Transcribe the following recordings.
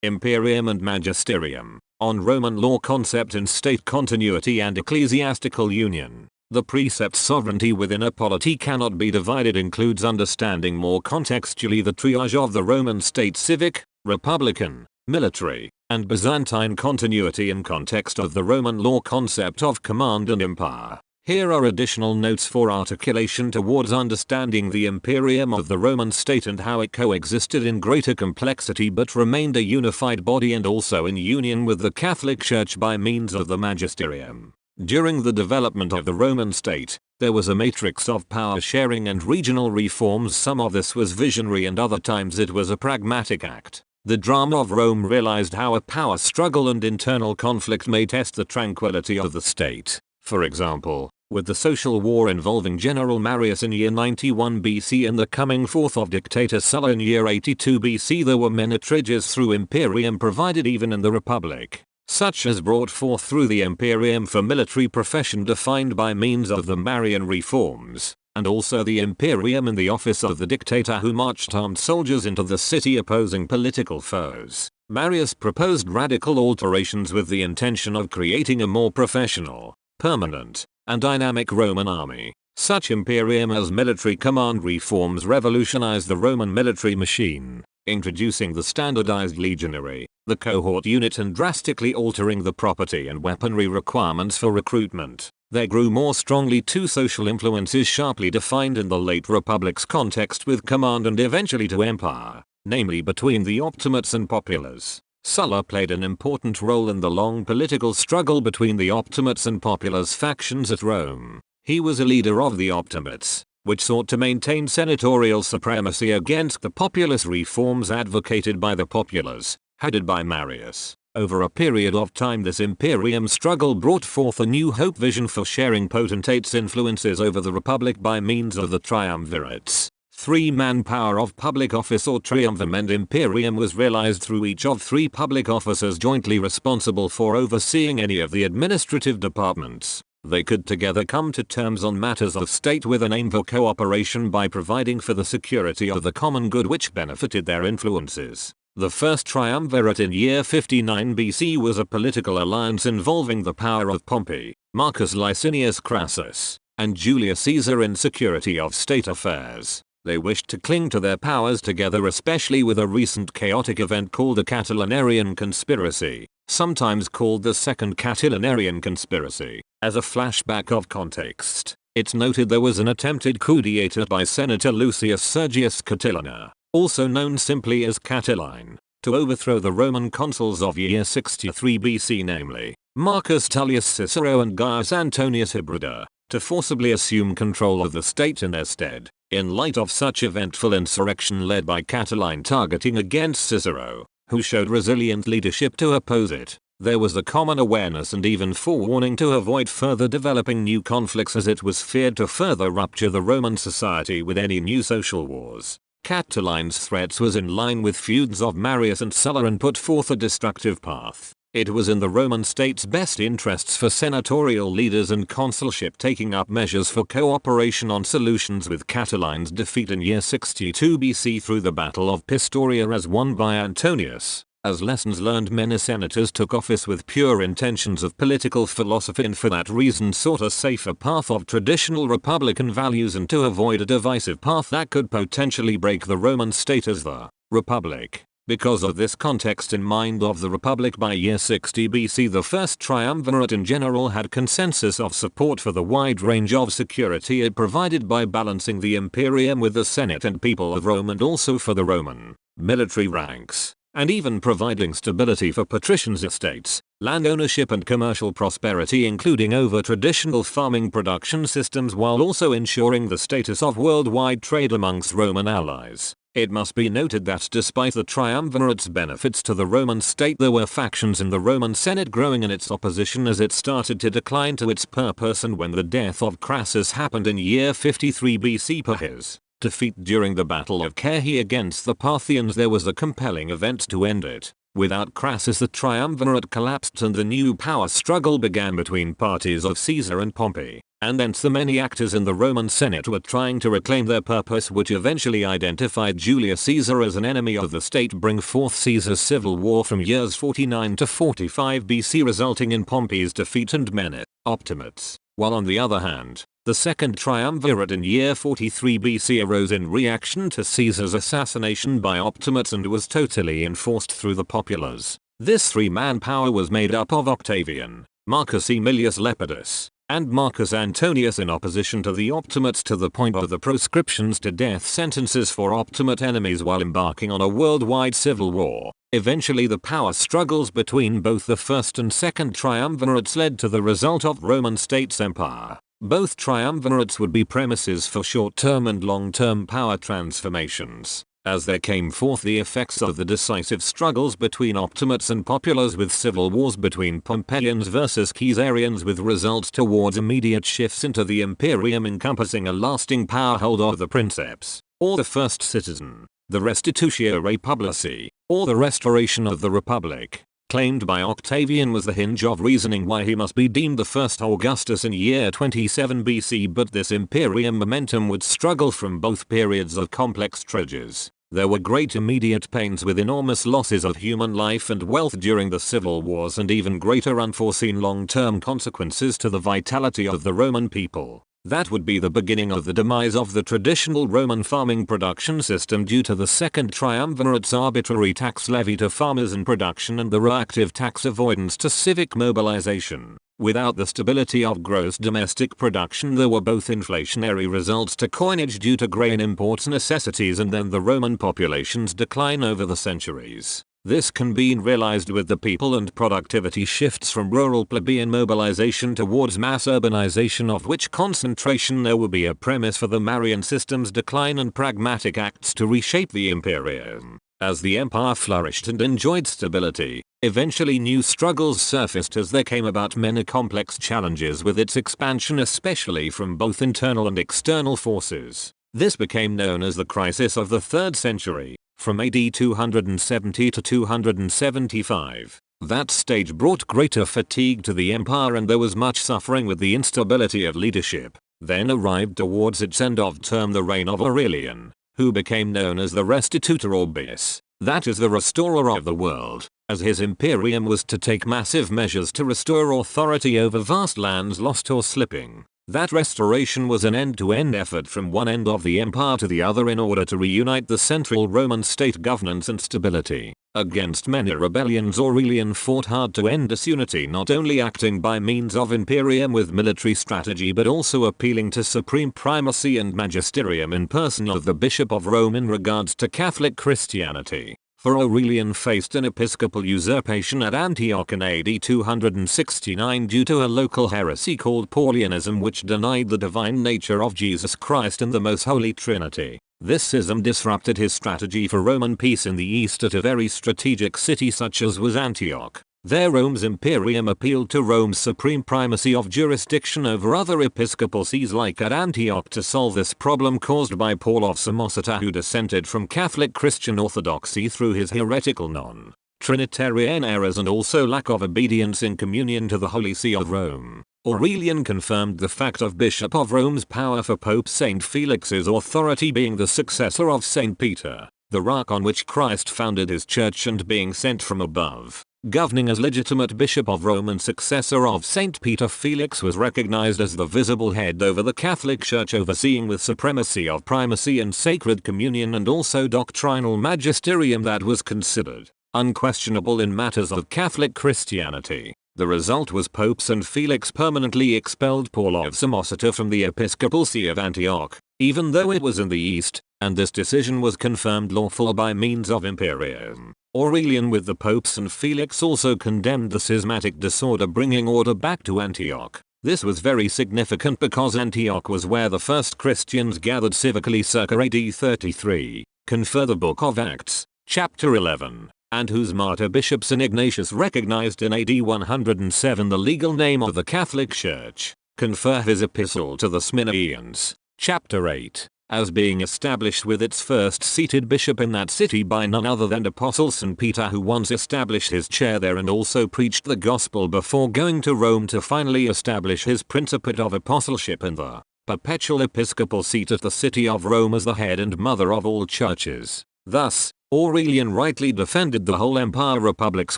Imperium and Magisterium, on Roman law concept in state continuity and ecclesiastical union. The precept sovereignty within a polity cannot be divided includes understanding more contextually the triage of the Roman state civic, republican, military, and Byzantine continuity in context of the Roman law concept of command and empire. Here are additional notes for articulation towards understanding the imperium of the Roman state and how it coexisted in greater complexity but remained a unified body and also in union with the Catholic Church by means of the magisterium. During the development of the Roman state, there was a matrix of power sharing and regional reforms. Some of this was visionary and other times it was a pragmatic act. The drama of Rome realized how a power struggle and internal conflict may test the tranquility of the state. For example, with the social war involving General Marius in year 91 BC and the coming forth of dictator Sulla in year 82 BC, there were many triages through Imperium provided even in the Republic, such as brought forth through the Imperium for military profession defined by means of the Marian reforms, and also the Imperium in the office of the dictator who marched armed soldiers into the city opposing political foes. Marius proposed radical alterations with the intention of creating a more professional, permanent, and dynamic Roman army. Such Imperium as military command reforms revolutionized the Roman military machine, introducing the standardized legionary, the cohort unit, and drastically altering the property and weaponry requirements for recruitment. There grew more strongly two social influences sharply defined in the late Republic's context with command and eventually to empire, namely between the optimates and populares. Sulla played an important role in the long political struggle between the optimates and populares factions at Rome. He was a leader of the optimates, which sought to maintain senatorial supremacy against the populist reforms advocated by the populares, headed by Marius. Over a period of time, this imperium struggle brought forth a new hope vision for sharing potentates' influences over the Republic by means of the triumvirates. Three-man power of public office or triumvirate and imperium was realized through each of three public officers jointly responsible for overseeing any of the administrative departments. They could together come to terms on matters of state with an aim for cooperation by providing for the security of the common good which benefited their influences. The first triumvirate in year 59 BC was a political alliance involving the power of Pompey, Marcus Licinius Crassus, and Julius Caesar in security of state affairs. They wished to cling to their powers together, especially with a recent chaotic event called the Catilinarian conspiracy, sometimes called the Second Catilinarian conspiracy. As a flashback of context, it's noted there was an attempted coup d'etat by Senator Lucius Sergius Catilina, also known simply as Catiline, to overthrow the Roman consuls of year 63 BC, namely Marcus Tullius Cicero and Gaius Antonius Hybrida, to forcibly assume control of the state in their stead. In light of such eventful insurrection led by Catiline targeting against Cicero, who showed resilient leadership to oppose it, there was a common awareness and even forewarning to avoid further developing new conflicts, as it was feared to further rupture the Roman society with any new social wars. Catiline's threats was in line with feuds of Marius and Sulla and put forth a destructive path. It was in the Roman state's best interests for senatorial leaders and consulship taking up measures for cooperation on solutions, with Catiline's defeat in year 62 BC through the Battle of Pistoria as won by Antonius. As lessons learned, many senators took office with pure intentions of political philosophy and for that reason sought a safer path of traditional republican values and to avoid a divisive path that could potentially break the Roman state as the Republic. Because of this context in mind of the Republic, by year 60 BC the first triumvirate in general had consensus of support for the wide range of security it provided by balancing the imperium with the Senate and people of Rome, and also for the Roman military ranks, and even providing stability for patricians' estates, land ownership and commercial prosperity, including over traditional farming production systems, while also ensuring the status of worldwide trade amongst Roman allies. It must be noted that despite the triumvirate's benefits to the Roman state, there were factions in the Roman Senate growing in its opposition as it started to decline to its purpose, and when the death of Crassus happened in year 53 BC per his defeat during the Battle of Carrhae against the Parthians, there was a compelling event to end it. Without Crassus the triumvirate collapsed and the new power struggle began between parties of Caesar and Pompey. and thence the many actors in the Roman Senate were trying to reclaim their purpose, which eventually identified Julius Caesar as an enemy of the state, bring forth Caesar's civil war from years 49 to 45 BC, resulting in Pompey's defeat and many optimates, while on the other hand, the second triumvirate in year 43 BC arose in reaction to Caesar's assassination by optimates and was totally enforced through the populace. This three-man power was made up of Octavian, Marcus Aemilius Lepidus, and Marcus Antonius, in opposition to the optimates, to the point of the proscriptions to death sentences for optimate enemies while embarking on a worldwide civil war. Eventually the power struggles between both the first and second triumvirates led to the result of Roman state's empire. Both triumvirates would be premises for short-term and long-term power transformations, as there came forth the effects of the decisive struggles between optimates and populares, with civil wars between Pompeians versus Caesarians, with results towards immediate shifts into the Imperium encompassing a lasting power hold of the princeps, or the first citizen, the restitutio republici, or the restoration of the republic, claimed by Octavian, was the hinge of reasoning why he must be deemed the first Augustus in year 27 BC. But this Imperium momentum would struggle from both periods of complex triages. There were great immediate pains with enormous losses of human life and wealth during the civil wars, and even greater unforeseen long-term consequences to the vitality of the Roman people. That would be the beginning of the demise of the traditional Roman farming production system due to the second triumvirate's arbitrary tax levy to farmers and production and the reactive tax avoidance to civic mobilization. Without the stability of gross domestic production, there were both inflationary results to coinage due to grain imports necessities, and then the Roman population's decline over the centuries. This can be realized with the people and productivity shifts from rural plebeian mobilization towards mass urbanization, of which concentration there will be a premise for the Marian system's decline, and pragmatic acts to reshape the Imperium. As the empire flourished and enjoyed stability, eventually new struggles surfaced as there came about many complex challenges with its expansion, especially from both internal and external forces. This became known as the crisis of the 3rd century. From AD 270 to 275. That stage brought greater fatigue to the empire, and there was much suffering with the instability of leadership. Then arrived towards its end of term the reign of Aurelian, who became known as the Restitutor Orbis, that is the restorer of the world, as his imperium was to take massive measures to restore authority over vast lands lost or slipping. That restoration was an end-to-end effort from one end of the empire to the other in order to reunite the central Roman state governance and stability. Against many rebellions, Aurelian fought hard to end disunity, not only acting by means of imperium with military strategy but also appealing to supreme primacy and magisterium in person of the Bishop of Rome in regards to Catholic Christianity. For Aurelian faced an episcopal usurpation at Antioch in AD 269 due to a local heresy called Paulianism, which denied the divine nature of Jesus Christ and the Most Holy Trinity. This schism disrupted his strategy for Roman peace in the east at a very strategic city such as was Antioch. There Rome's imperium appealed to Rome's supreme primacy of jurisdiction over other episcopal sees like at Antioch to solve this problem caused by Paul of Samosata, who dissented from Catholic Christian orthodoxy through his heretical non-Trinitarian errors and also lack of obedience in communion to the Holy See of Rome. Aurelian confirmed the fact of Bishop of Rome's power for Pope Saint Felix's authority being the successor of Saint Peter, the rock on which Christ founded his church, and being sent from above. Governing as legitimate Bishop of Rome and successor of Saint Peter, Felix was recognized as the visible head over the Catholic Church, overseeing with supremacy of primacy and sacred communion and also doctrinal magisterium that was considered unquestionable in matters of Catholic Christianity. The result was Pope Saint Felix permanently expelled Paul of Samosata from the episcopal see of Antioch, even though it was in the east, and this decision was confirmed lawful by means of imperium. Aurelian with the Pope Saint Felix also condemned the schismatic disorder, bringing order back to Antioch. This was very significant because Antioch was where the first Christians gathered civically circa AD 33. Confer the Book of Acts, chapter 11, and whose martyr Bishop St. Ignatius recognized in AD 107 the legal name of the Catholic Church. Confer his epistle to the Smyrnaeans, chapter 8, as being established with its first seated bishop in that city by none other than Apostle St. Peter, who once established his chair there and also preached the gospel before going to Rome to finally establish his principate of apostleship in the perpetual episcopal seat at the city of Rome as the head and mother of all churches. Thus, Aurelian rightly defended the whole Empire Republic's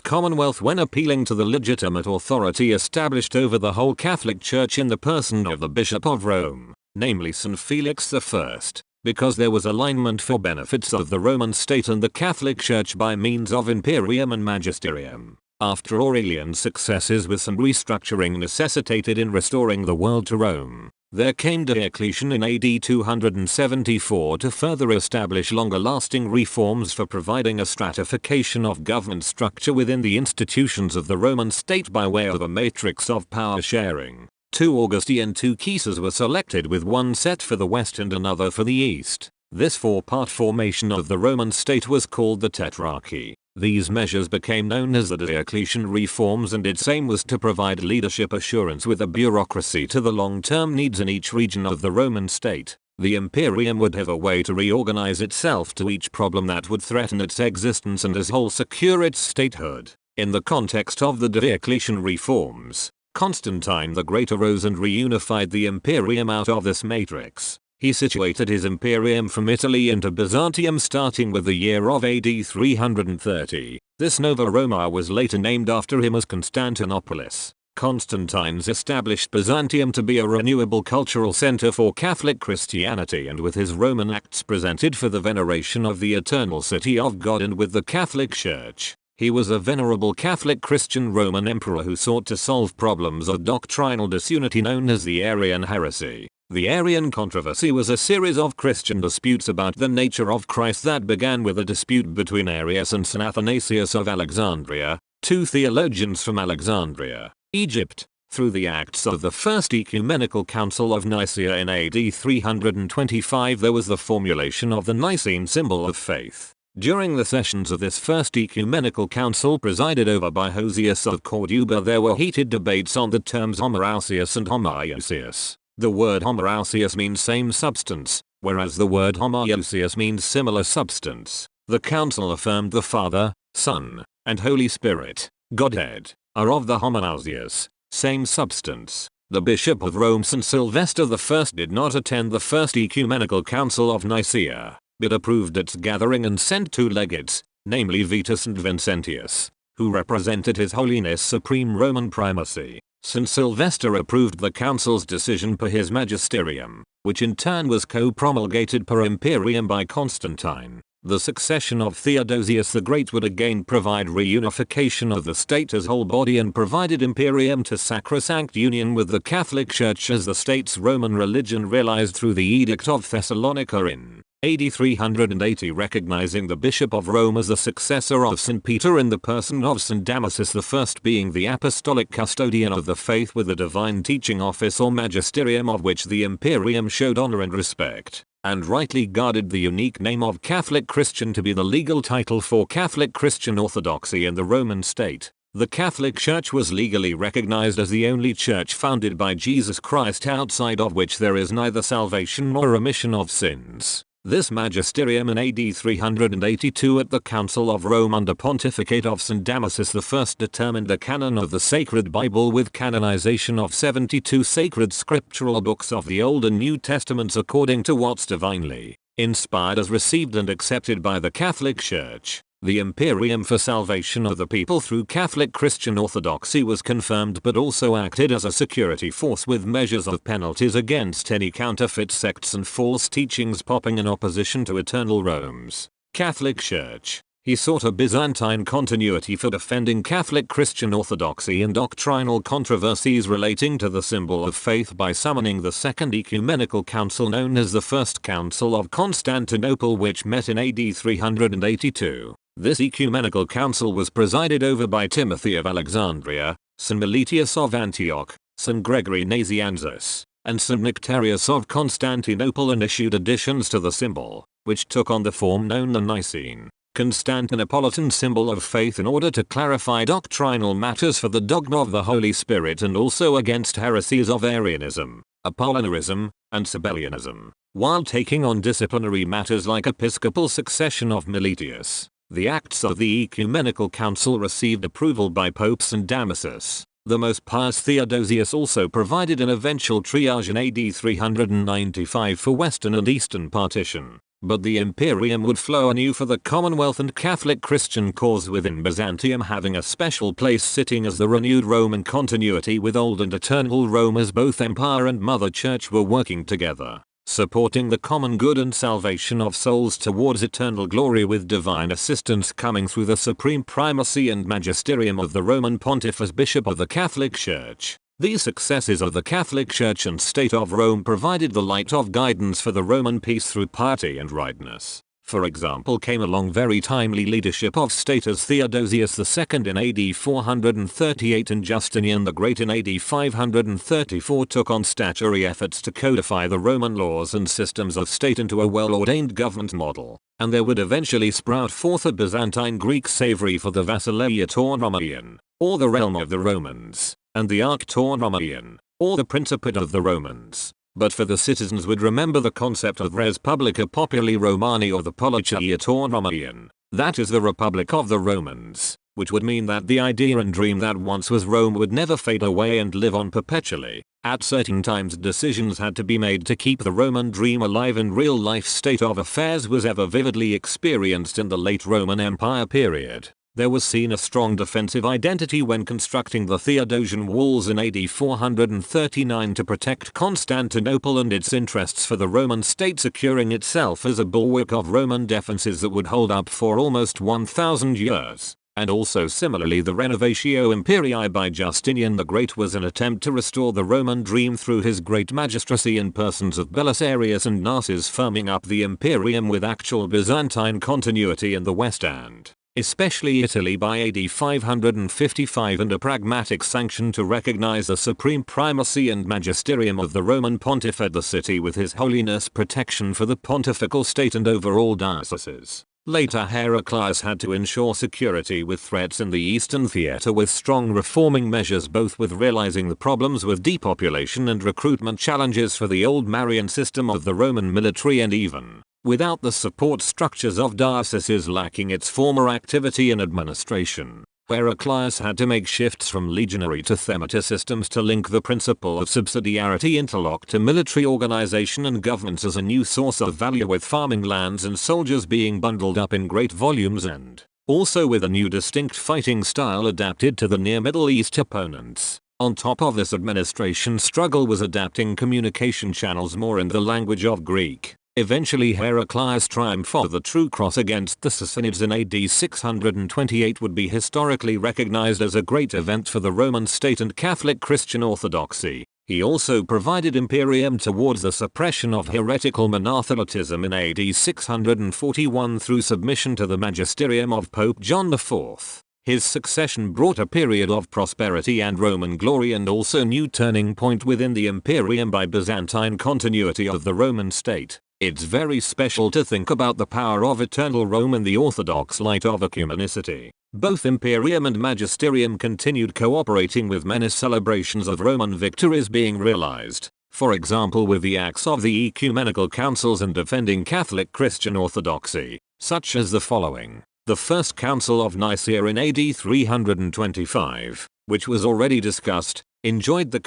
commonwealth when appealing to the legitimate authority established over the whole Catholic Church in the person of the Bishop of Rome, namely St. Felix I, because there was alignment for benefits of the Roman state and the Catholic Church by means of Imperium and Magisterium. After Aurelian's successes with some restructuring necessitated in restoring the world to Rome, there came Diocletian in AD 274 to further establish longer-lasting reforms for providing a stratification of government structure within the institutions of the Roman state by way of a matrix of power sharing. 2 Augusti and 2 Caesars were selected, with one set for the west and another for the east. This 4-part formation of the Roman state was called the Tetrarchy. These measures became known as the Diocletian reforms, and its aim was to provide leadership assurance with a bureaucracy to the long-term needs in each region of the Roman state. The Imperium would have a way to reorganize itself to each problem that would threaten its existence and as whole secure its statehood. In the context of the Diocletian reforms, Constantine the Great arose and reunified the Imperium out of this matrix. He situated his Imperium from Italy into Byzantium starting with the year of AD 330. This Nova Roma was later named after him as Constantinopolis. Constantine's established Byzantium to be a renewable cultural center for Catholic Christianity, and with his Roman acts presented for the veneration of the eternal city of God and with the Catholic Church. He was a venerable Catholic Christian Roman emperor who sought to solve problems of doctrinal disunity known as the Arian heresy. The Arian controversy was a series of Christian disputes about the nature of Christ that began with a dispute between Arius and St. Athanasius of Alexandria, 2 theologians from Alexandria, Egypt, through the acts of the First Ecumenical Council of Nicaea in AD 325. There was the formulation of the Nicene symbol of faith. During the sessions of this First Ecumenical Council, presided over by Hosius of Corduba, there were heated debates on the terms homoousios and homoiousios. The word homoousios means same substance, whereas the word homoiousios means similar substance. The council affirmed the Father, Son, and Holy Spirit, Godhead, are of the homoousios, same substance. The Bishop of Rome St. Sylvester I did not attend the First Ecumenical Council of Nicaea, but approved its gathering and sent 2 legates, namely Vitus and Vincentius, who represented His Holiness Supreme Roman Primacy. St. Sylvester approved the council's decision per his magisterium, which in turn was co-promulgated per imperium by Constantine. The succession of Theodosius the Great would again provide reunification of the state as whole body and provided imperium to sacrosanct union with the Catholic Church as the state's Roman religion realized through the Edict of Thessalonica in AD 380, recognizing the Bishop of Rome as the successor of St. Peter in the person of St. Damasus I, being the apostolic custodian of the faith with the divine teaching office or magisterium, of which the imperium showed honor and respect, and rightly guarded the unique name of Catholic Christian to be the legal title for Catholic Christian orthodoxy in the Roman state. The Catholic Church was legally recognized as the only church founded by Jesus Christ, outside of which there is neither salvation nor remission of sins. This magisterium in AD 382 at the Council of Rome under pontificate of St. Damasus I determined the canon of the Sacred Bible with canonization of 72 sacred scriptural books of the Old and New Testaments according to what's divinely inspired as received and accepted by the Catholic Church. The imperium for salvation of the people through Catholic Christian orthodoxy was confirmed, but also acted as a security force with measures of penalties against any counterfeit sects and false teachings popping in opposition to eternal Rome's Catholic Church. He sought a Byzantine continuity for defending Catholic Christian orthodoxy in doctrinal controversies relating to the symbol of faith by summoning the Second Ecumenical Council known as the First Council of Constantinople, which met in AD 382. This ecumenical council was presided over by Timothy of Alexandria, St. Meletius of Antioch, St. Gregory Nazianzus, and St. Nectarius of Constantinople, and issued additions to the symbol, which took on the form known the Nicene Constantinopolitan symbol of faith in order to clarify doctrinal matters for the dogma of the Holy Spirit and also against heresies of Arianism, Apollinarism, and Sabellianism, while taking on disciplinary matters like episcopal succession of Meletius. The Acts of the Ecumenical Council received approval by Pope St. Damasus. The most pious Theodosius also provided an eventual triage in AD 395 for Western and Eastern partition, but the Imperium would flow anew for the Commonwealth and Catholic Christian cause within Byzantium, having a special place sitting as the renewed Roman continuity with Old and Eternal Rome, as both Empire and Mother Church were working together, supporting the common good and salvation of souls towards eternal glory, with divine assistance coming through the supreme primacy and magisterium of the Roman Pontiff as Bishop of the Catholic Church. These successes of the Catholic Church and State of Rome provided the light of guidance for the Roman peace through piety and rightness. For example, came along very timely leadership of state as Theodosius II in AD 438 and Justinian the Great in AD 534 took on statutory efforts to codify the Roman laws and systems of state into a well-ordained government model, and there would eventually sprout forth a Byzantine Greek savory for the Basileia Romanian, or the realm of the Romans, and the Arc Romanian, or the Principate of the Romans. But for the citizens would remember the concept of Res Publica Populi Romani, or the Polity Romanian, that is the Republic of the Romans, which would mean that the idea and dream that once was Rome would never fade away and live on perpetually. At certain times decisions had to be made to keep the Roman dream alive, and real life state of affairs was ever vividly experienced in the late Roman Empire period. There was seen a strong defensive identity when constructing the Theodosian walls in AD 439 to protect Constantinople and its interests for the Roman state, securing itself as a bulwark of Roman defenses that would hold up for almost 1000 years. And also similarly, the Renovatio Imperii by Justinian the Great was an attempt to restore the Roman dream through his great magistracy in persons of Belisarius and Narses, firming up the Imperium with actual Byzantine continuity in the West and especially Italy by AD 555, and a pragmatic sanction to recognize the supreme primacy and magisterium of the Roman Pontiff at the city, with His Holiness protection for the pontifical state and overall dioceses. Later, Heraclius had to ensure security with threats in the Eastern Theatre, with strong reforming measures, both with realizing the problems with depopulation and recruitment challenges for the old Marian system of the Roman military, and even without the support structures of dioceses lacking its former activity and administration. Heraclius had to make shifts from legionary to themata systems to link the principle of subsidiarity interlock to military organization and governance as a new source of value, with farming lands and soldiers being bundled up in great volumes, and also with a new distinct fighting style adapted to the near Middle East opponents. On top of this, administration struggle was adapting communication channels more in the language of Greek. Eventually, Heraclius' triumph of the True Cross against the Sassanids in AD 628 would be historically recognized as a great event for the Roman state and Catholic Christian orthodoxy. He also provided Imperium towards the suppression of heretical monothelitism in AD 641 through submission to the magisterium of Pope John IV. His succession brought a period of prosperity and Roman glory, and also new turning point within the Imperium by Byzantine continuity of the Roman state. It's very special to think about the power of eternal Rome in the orthodox light of ecumenicity. Both Imperium and Magisterium continued cooperating with many celebrations of Roman victories being realized, for example with the acts of the ecumenical councils and defending Catholic Christian orthodoxy, such as the following. The First Council of Nicaea in AD 325, which was already discussed, enjoyed the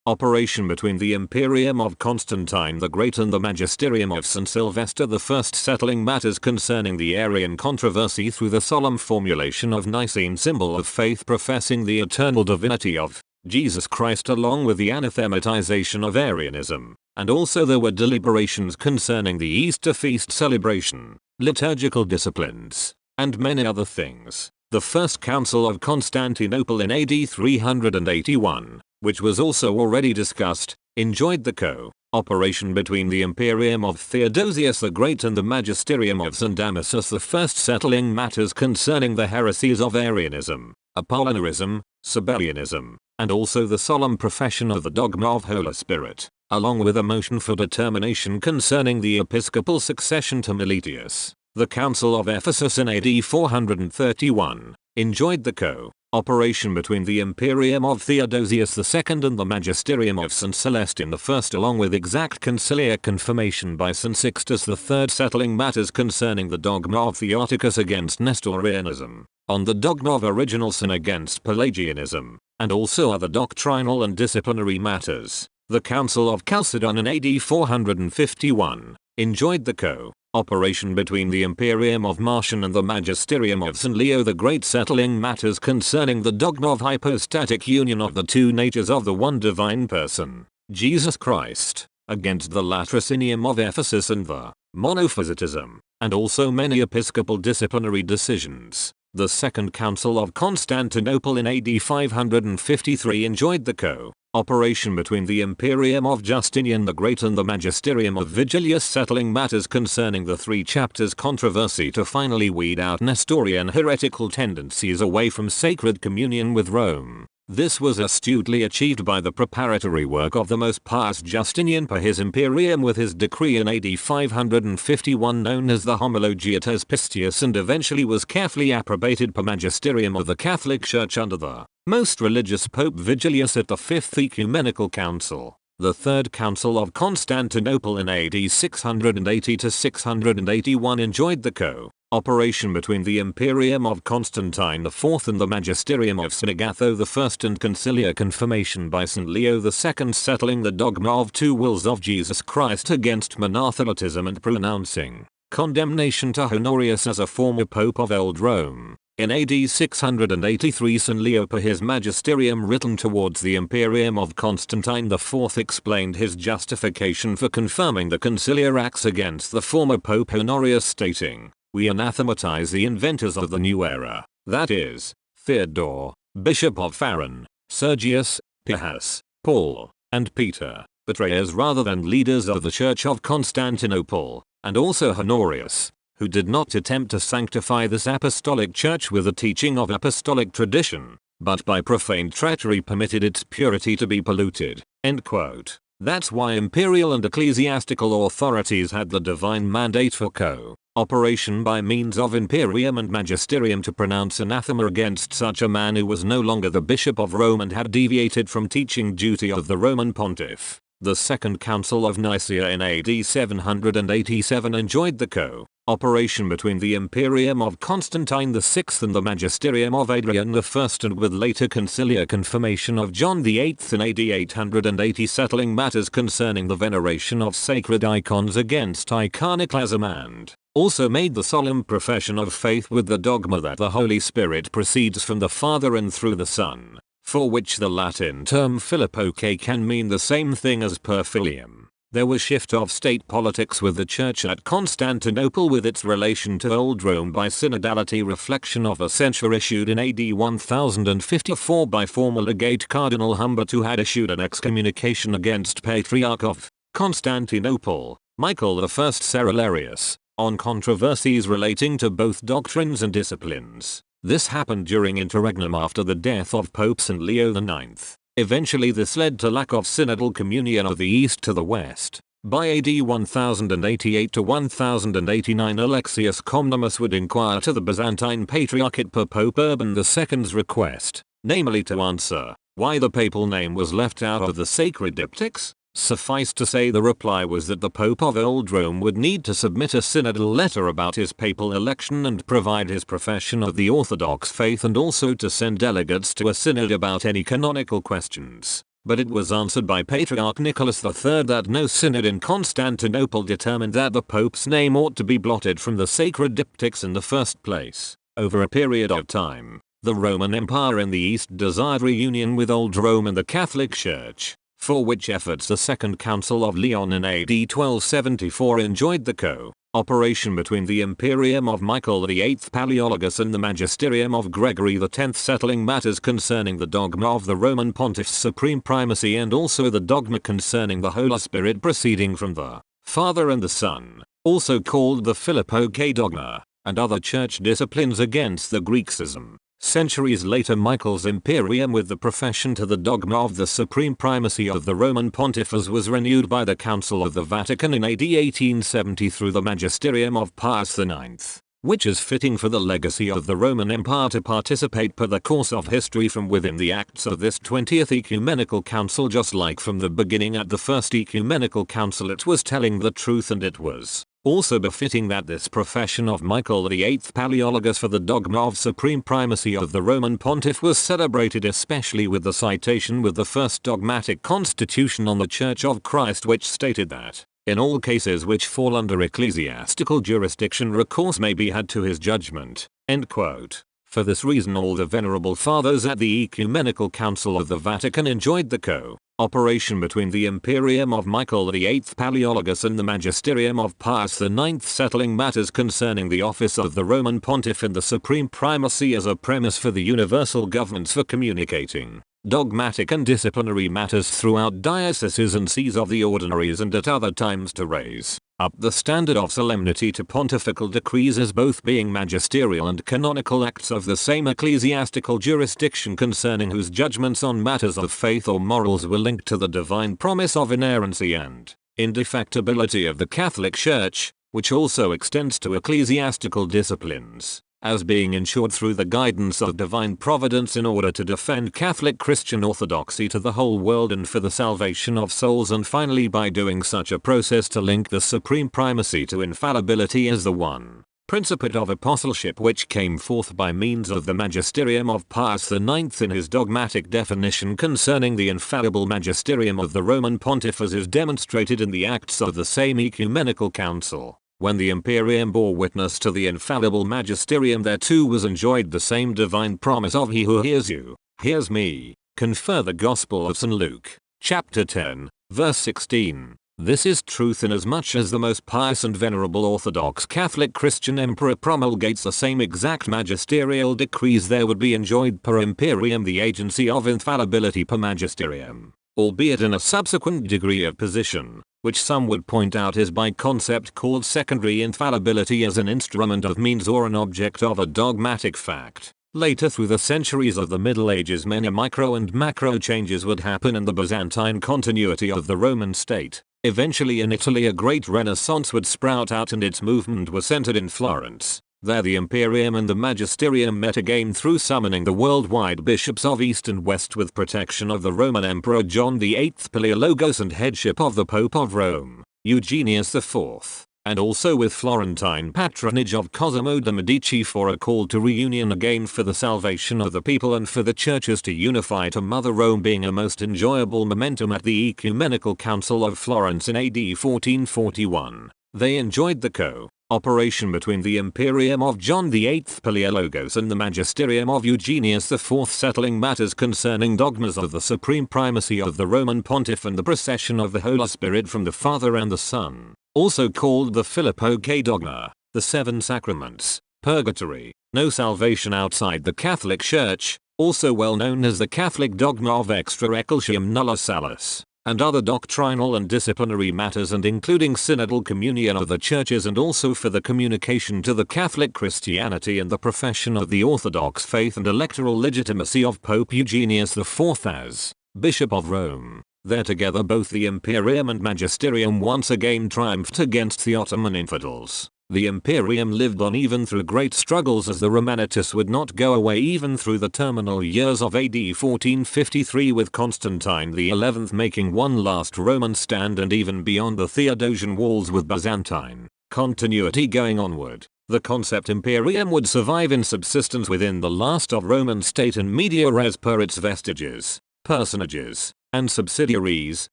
cooperation between the Imperium of Constantine the Great and the Magisterium of St. Sylvester I, settling matters concerning the Arian controversy through the solemn formulation of Nicene symbol of faith professing the eternal divinity of Jesus Christ, along with the anathematization of Arianism. And also there were deliberations concerning the Easter feast celebration, liturgical disciplines, and many other things. The First Council of Constantinople in AD 381, which was also already discussed, enjoyed the cooperation between the Imperium of Theodosius the Great and the Magisterium of St. Damasus I, settling matters concerning the heresies of Arianism, Apollinarism, Sabellianism, and also the solemn profession of the dogma of Holy Spirit, along with a motion for determination concerning the episcopal succession to Meletius. The Council of Ephesus in AD 431 enjoined the co-operation between the Imperium of Theodosius II and the Magisterium of St. Celestine I, along with exact conciliar confirmation by St. Sixtus III, settling matters concerning the dogma of Theotokos against Nestorianism, on the dogma of original sin against Pelagianism, and also other doctrinal and disciplinary matters. The Council of Chalcedon in AD 451 enjoined the co-operation between the Imperium of Marcion and the Magisterium of St. Leo the Great, settling matters concerning the dogma of hypostatic union of the two natures of the one divine person, Jesus Christ, against the Latrocinium of Ephesus and the Monophysitism, and also many episcopal disciplinary decisions. The Second Council of Constantinople in AD 553 enjoined the co-operation between the Imperium of Justinian the Great and the Magisterium of Vigilius, settling matters concerning the three chapters controversy to finally weed out Nestorian heretical tendencies away from sacred communion with Rome. This was astutely achieved by the preparatory work of the most pious Justinian per his Imperium with his decree in AD 551 known as the Homologiates Pistius, and eventually was carefully approbated per Magisterium of the Catholic Church under the most religious Pope Vigilius at the Fifth Ecumenical Council. The Third Council of Constantinople in AD 680-681 enjoined the co-operation between the Imperium of Constantine IV and the Magisterium of St. Agatho I and conciliar confirmation by St. Leo II, settling the dogma of two wills of Jesus Christ against monothelitism and pronouncing condemnation to Honorius as a former Pope of Old Rome. In AD 683 St. Leo per his magisterium written towards the Imperium of Constantine IV explained his justification for confirming the conciliar acts against the former Pope Honorius, stating, "We anathematize the inventors of the new era, that is, Theodore, Bishop of Faron, Sergius, Pihas, Paul, and Peter, betrayers rather than leaders of the Church of Constantinople, and also Honorius, who did not attempt to sanctify this apostolic church with the teaching of apostolic tradition, but by profane treachery permitted its purity to be polluted." End quote. That's why imperial and ecclesiastical authorities had the divine mandate for co-operation by means of Imperium and Magisterium to pronounce anathema against such a man who was no longer the Bishop of Rome and had deviated from teaching duty of the Roman Pontiff. The Second Council of Nicaea in AD 787 enjoined the co-operation between the Imperium of Constantine VI and the Magisterium of Adrian I, and with later conciliar confirmation of John VIII in AD 880 settling matters concerning the veneration of sacred icons against iconoclasm, and also made the solemn profession of faith with the dogma that the Holy Spirit proceeds from the Father and through the Son, for which the Latin term Philippoque can mean the same thing as per filium. There was shift of state politics with the church at Constantinople with its relation to Old Rome by synodality, reflection of a censure issued in AD 1054 by former legate Cardinal Humbert, who had issued an excommunication against Patriarch of Constantinople, Michael I Cerularius, on controversies relating to both doctrines and disciplines. This happened during interregnum after the death of Pope St. Leo IX. Eventually this led to lack of synodal communion of the East to the West. By AD 1088 to 1089 Alexius Comnenus would inquire to the Byzantine Patriarchate per Pope Urban II's request, namely to answer why the papal name was left out of the sacred diptychs. Suffice to say the reply was that the Pope of Old Rome would need to submit a synodal letter about his papal election and provide his profession of the Orthodox faith, and also to send delegates to a synod about any canonical questions. But it was answered by Patriarch Nicholas III that no synod in Constantinople determined that the Pope's name ought to be blotted from the sacred diptychs in the first place. Over a period of time, the Roman Empire in the East desired reunion with Old Rome and the Catholic Church, for which efforts the Second Council of Lyon in AD 1274 enjoined the co-operation between the Imperium of Michael VIII Palaeologus and the Magisterium of Gregory X, settling matters concerning the dogma of the Roman Pontiff's supreme primacy and also the dogma concerning the Holy Spirit proceeding from the Father and the Son, also called the Philippoque dogma, and other church disciplines against the Greek schism. Centuries later, Michael's Imperium, with the profession to the dogma of the supreme primacy of the Roman Pontiffs, was renewed by the Council of the Vatican in AD 1870 through the Magisterium of Pius IX, which is fitting for the legacy of the Roman Empire to participate per the course of history from within the acts of this 20th Ecumenical Council. Just like from the beginning at the First Ecumenical Council it was telling the truth, and it was also befitting that this profession of Michael VIII Palaeologus for the dogma of supreme primacy of the Roman Pontiff was celebrated, especially with the citation with the first dogmatic constitution on the Church of Christ, which stated that in all cases which fall under ecclesiastical jurisdiction recourse may be had to his judgment. End quote. For this reason all the venerable fathers at the Ecumenical Council of the Vatican enjoyed the co-operation between the Imperium of Michael VIII Palaeologus and the Magisterium of Pius IX, settling matters concerning the office of the Roman Pontiff and the supreme primacy as a premise for the universal governments for communicating dogmatic and disciplinary matters throughout dioceses and sees of the ordinaries, and at other times to raise up the standard of solemnity to pontifical decrees as both being magisterial and canonical acts of the same ecclesiastical jurisdiction, concerning whose judgments on matters of faith or morals were linked to the divine promise of inerrancy and indefectibility of the Catholic Church, which also extends to ecclesiastical disciplines, as being ensured through the guidance of divine providence in order to defend Catholic Christian orthodoxy to the whole world and for the salvation of souls, and finally by doing such a process to link the supreme primacy to infallibility as the one principate of apostleship which came forth by means of the Magisterium of Pius IX in his dogmatic definition concerning the infallible magisterium of the Roman Pontiff, as is demonstrated in the acts of the same Ecumenical Council. When the Imperium bore witness to the infallible magisterium, there too was enjoyed the same divine promise of "He who hears you, hears me." Confer the Gospel of St. Luke, chapter 10, verse 16. This is truth inasmuch as the most pious and venerable Orthodox Catholic Christian Emperor promulgates the same exact magisterial decrees, there would be enjoyed per Imperium the agency of infallibility per magisterium, albeit in a subsequent degree of position, which some would point out is by concept called secondary infallibility, as an instrument of means or an object of a dogmatic fact. Later through the centuries of the Middle Ages many micro and macro changes would happen in the Byzantine continuity of the Roman state. Eventually in Italy a great renaissance would sprout out, and its movement was centered in Florence. There the Imperium and the Magisterium met again through summoning the worldwide bishops of East and West with protection of the Roman Emperor John VIII Palaeologus and headship of the Pope of Rome, Eugenius IV, and also with Florentine patronage of Cosimo de' Medici, for a call to reunion again for the salvation of the people and for the churches to unify to Mother Rome, being a most enjoyable momentum at the Ecumenical Council of Florence in AD 1441. They enjoyed the co-operation between the Imperium of John VIII Palaeologus and the Magisterium of Eugenius IV, settling matters concerning dogmas of the supreme primacy of the Roman Pontiff and the procession of the Holy Spirit from the Father and the Son, also called the Filippoque dogma, the seven sacraments, purgatory, no salvation outside the Catholic Church, also well known as the Catholic dogma of extra ecclesiam nulla salus, and other doctrinal and disciplinary matters, and including synodal communion of the churches, and also for the communication to the Catholic Christianity and the profession of the Orthodox faith and electoral legitimacy of Pope Eugenius IV as Bishop of Rome. There together both the Imperium and Magisterium once again triumphed against the Ottoman infidels. The Imperium lived on even through great struggles, as the Romanists would not go away even through the terminal years of AD 1453, with Constantine XI making one last Roman stand, and even beyond the Theodosian walls with Byzantine continuity going onward. The concept Imperium would survive in subsistence within the last of Roman state and media res per its vestiges, personages, and subsidiaries,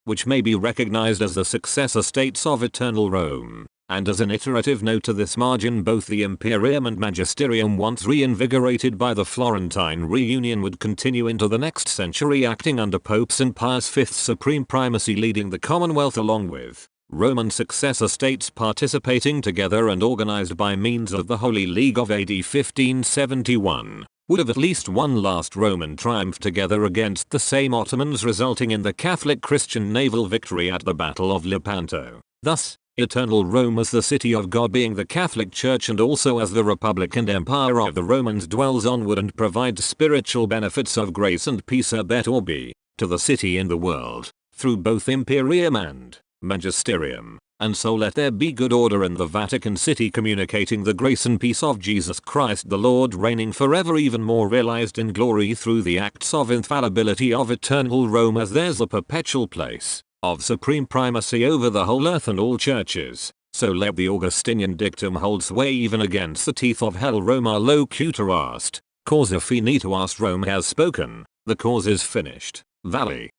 which may be recognized as the successor states of eternal Rome. And as an iterative note to this margin, both the Imperium and Magisterium, once reinvigorated by the Florentine reunion, would continue into the next century, acting under Pope St. Pius V's supreme primacy, leading the Commonwealth along with Roman successor states participating together, and organized by means of the Holy League of AD 1571. Would have at least one last Roman triumph together against the same Ottomans, resulting in the Catholic Christian naval victory at the Battle of Lepanto. Thus, Eternal Rome as the city of God, being the Catholic Church and also as the Republic and Empire of the Romans, dwells onward and provides spiritual benefits of grace and peace at that orbe, to the city in the world, through both Imperium and Magisterium. And so let there be good order in the Vatican City, communicating the grace and peace of Jesus Christ the Lord, reigning forever, even more realized in glory through the acts of infallibility of Eternal Rome, as there's a perpetual place of supreme primacy over the whole earth and all churches. So let the Augustinian dictum hold sway even against the teeth of hell. Roma locutor est, causa finita est. Rome has spoken, the cause is finished. Vale.